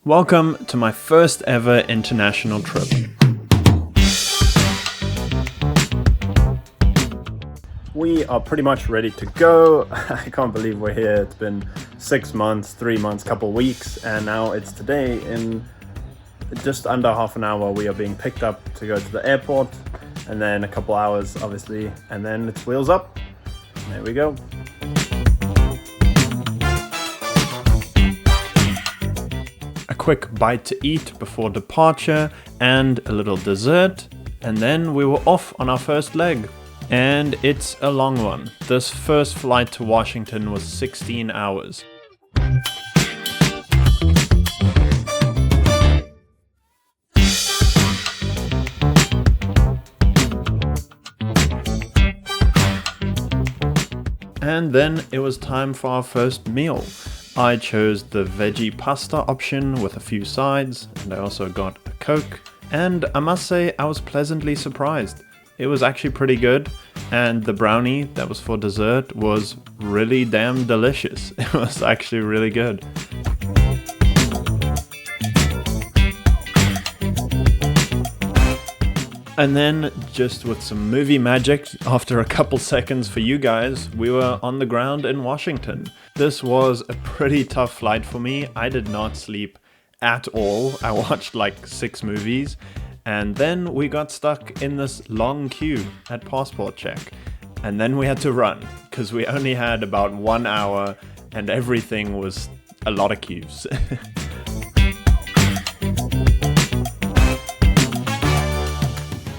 Welcome to my first ever international trip. We are pretty much ready to go. I can't believe we're here. It's been 6 months, 3 months, couple weeks, and now it's today. In just under half an hour we are being picked up to go to the airport, and then a couple hours obviously, and then it's wheels up. There we go. A quick bite to eat before departure and a little dessert, and then we were off on our first leg. And it's a long one. This first flight to Washington was 16 hours. And then it was time for our first meal. I chose the veggie pasta option with a few sides, and I also got a Coke. And I must say, I was pleasantly surprised. It was actually pretty good, and the brownie that was for dessert was really damn delicious. It was actually really good. And then, just with some movie magic, after a couple seconds for you guys, we were on the ground in Washington. This was a pretty tough flight for me. I did not sleep at all. I watched like 6 movies. And then we got stuck in this long queue at passport check. And then we had to run, because we only had about 1 hour and everything was a lot of queues.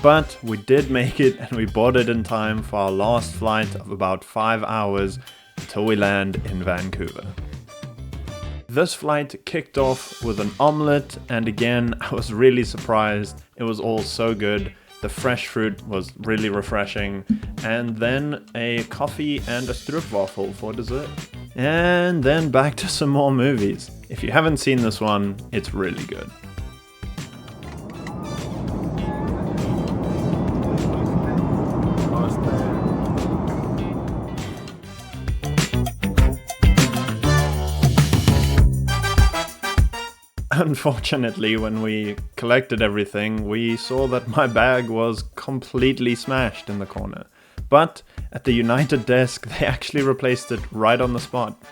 But we did make it, and we boarded in time for our last flight of about 5 hours until we land in Vancouver. This flight kicked off with an omelette, and again, I was really surprised. It was all so good. The fresh fruit was really refreshing, and then a coffee and a stroopwafel for dessert. And then back to some more movies. If you haven't seen this one, it's really good. Unfortunately, when we collected everything, we saw that my bag was completely smashed in the corner. But at the United desk, they actually replaced it right on the spot.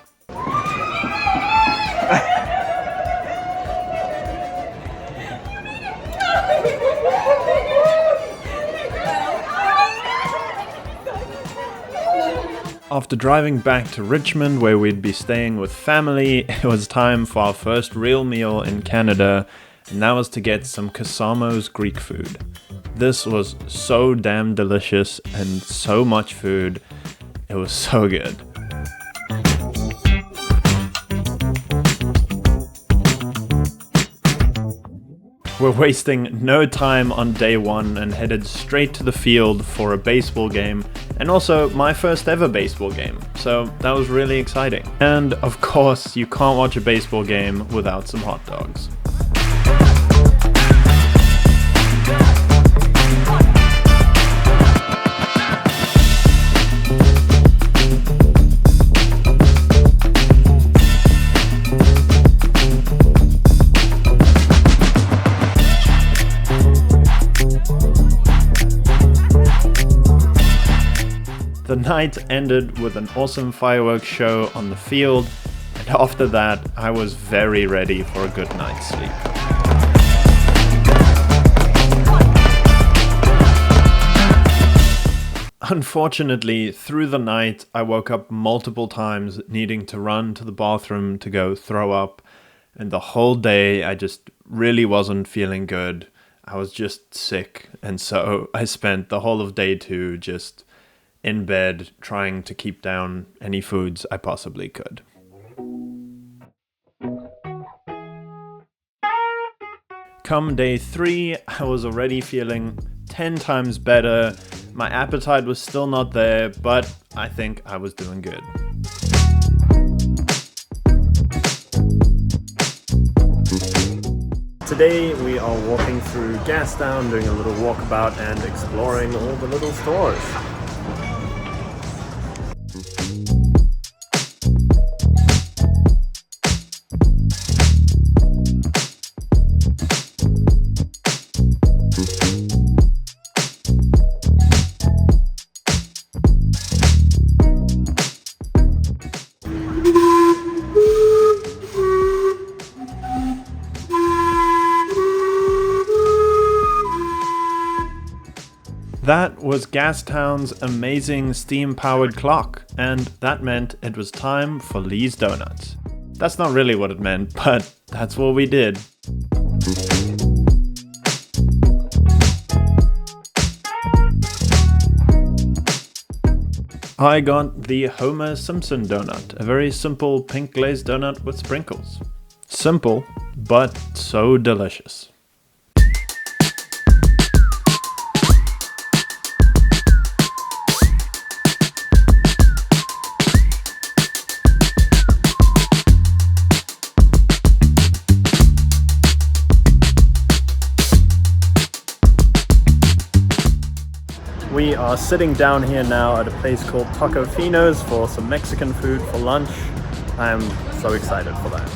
After driving back to Richmond, where we'd be staying with family, it was time for our first real meal in Canada, and that was to get some Casamo's Greek food. This was so damn delicious and so much food. It was so good. We're wasting no time on day one and headed straight to the field for a baseball game, and also my first ever baseball game, so that was really exciting. And of course, you can't watch a baseball game without some hot dogs. The night ended with an awesome fireworks show on the field, and after that, I was very ready for a good night's sleep. Unfortunately, through the night, I woke up multiple times needing to run to the bathroom to go throw up, and the whole day I just really wasn't feeling good. I was just sick, and so I spent the whole of day 2 just in bed, trying to keep down any foods I possibly could. Come day 3, I was already feeling 10 times better. My appetite was still not there, but I think I was doing good. Today we are walking through Gastown, doing a little walkabout and exploring all the little stores. That was Gastown's amazing steam-powered clock, and that meant it was time for Lee's Donuts. That's not really what it meant, but that's what we did. I got the Homer Simpson donut, a very simple pink glazed donut with sprinkles. Simple, but so delicious. We are sitting down here now at a place called Taco Fino's for some Mexican food for lunch. I'm so excited for that.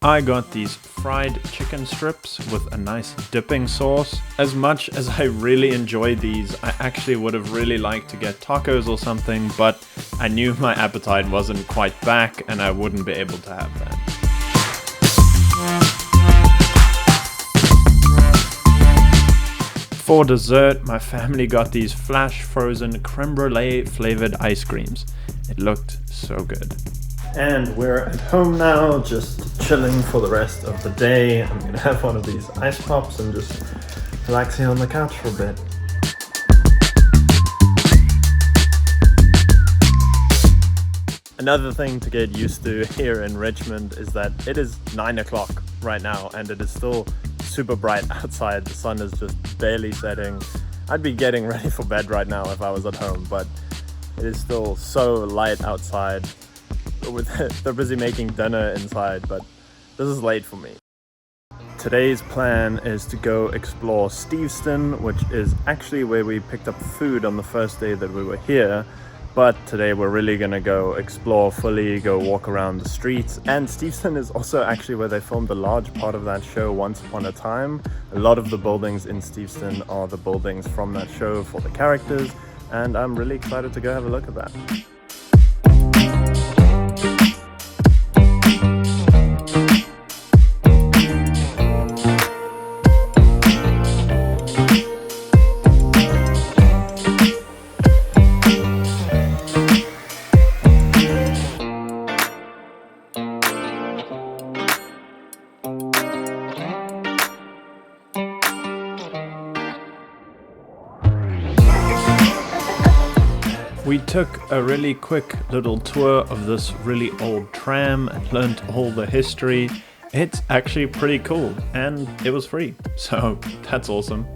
I got these fried chicken strips with a nice dipping sauce. As much as I really enjoy these, I actually would have really liked to get tacos or something, but I knew my appetite wasn't quite back and I wouldn't be able to have that. For dessert, my family got these flash frozen creme brulee flavored ice creams. It looked so good. And we're at home now, just chilling for the rest of the day. I'm gonna have one of these ice pops and just relax here on the couch for a bit. Another thing to get used to here in Richmond is that it is 9 o'clock right now and it is still super bright outside. The sun is just barely setting. I'd be getting ready for bed right now if I was at home, but it is still so light outside. They're busy making dinner inside, but this is late for me. Today's plan is to go explore Steveston, which is actually where we picked up food on the first day that we were here. But today we're really gonna go explore fully, go walk around the streets. And Steveston is also actually where they filmed a large part of that show Once Upon a Time. A lot of the buildings in Steveston are the buildings from that show for the characters. And I'm really excited to go have a look at that. We took a really quick little tour of this really old tram and learned all the history. It's actually pretty cool and it was free, so that's awesome.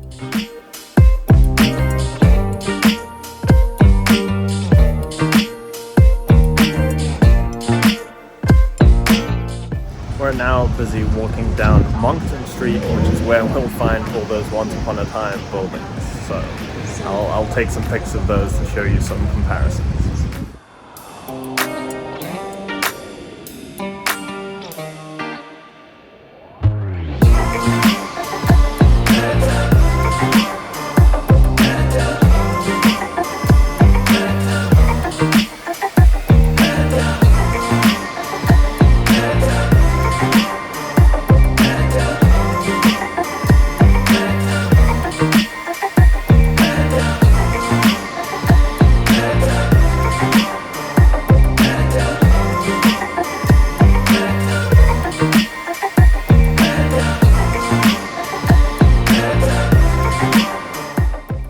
We're now busy walking down Moncton Street, which is where we'll find all those Once Upon a Time buildings. So I'll take some pics of those to show you some comparisons.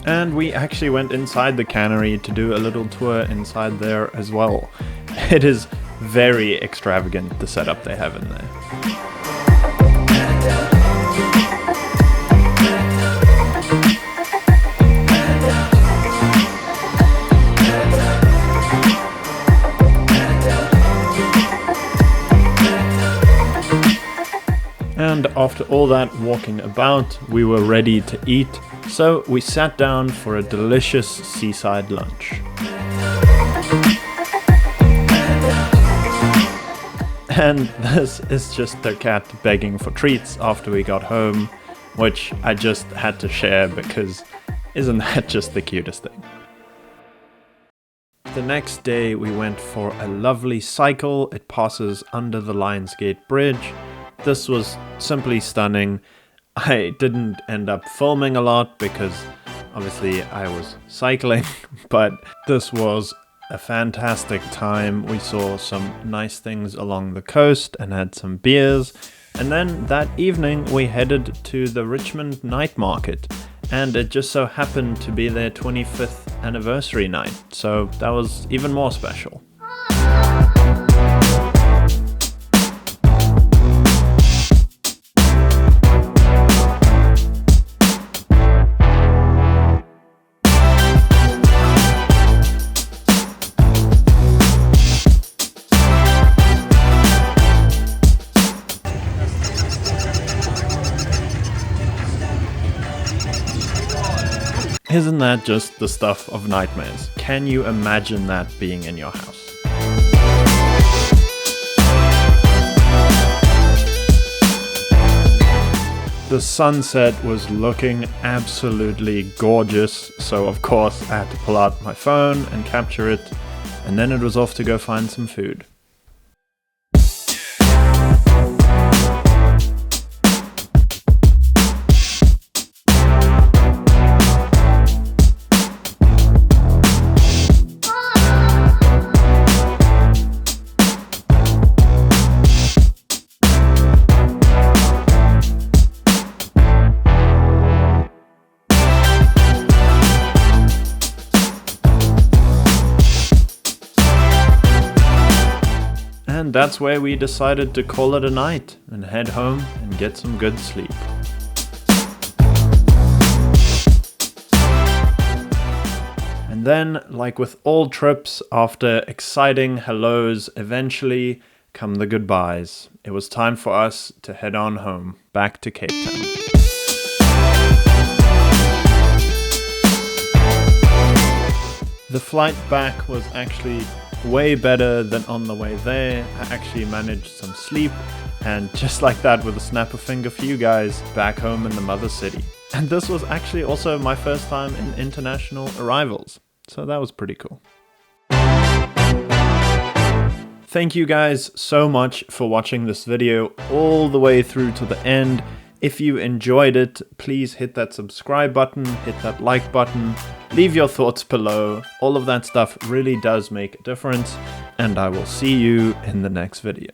And we actually went inside the cannery to do a little tour inside there as well. It is very extravagant, the setup they have in there. And after all that walking about, we were ready to eat, so we sat down for a delicious seaside lunch. And this is just their cat begging for treats after we got home, which I just had to share because isn't that just the cutest thing? The next day we went for a lovely cycle. It passes under the Lionsgate Bridge. This was simply stunning. I didn't end up filming a lot because obviously I was cycling, but this was a fantastic time. We saw some nice things along the coast and had some beers. And then that evening we headed to the Richmond night market, and it just so happened to be their 25th anniversary night, so that was even more special. Isn't that just the stuff of nightmares? Can you imagine that being in your house? The sunset was looking absolutely gorgeous, so of course I had to pull out my phone and capture it, and then it was off to go find some food. And that's where we decided to call it a night and head home and get some good sleep. And then, like with all trips, after exciting hellos, eventually come the goodbyes. It was time for us to head on home, back to Cape Town. The flight back was actually way better than on the way there. I actually managed some sleep, and just like that, with a snap of finger for you guys, back home in the mother city. And this was actually also my first time in international arrivals, so that was pretty cool. Thank you guys so much for watching this video all the way through to the end. If you enjoyed it, please hit that subscribe button, hit that like button, leave your thoughts below. All of that stuff really does make a difference, and I will see you in the next video.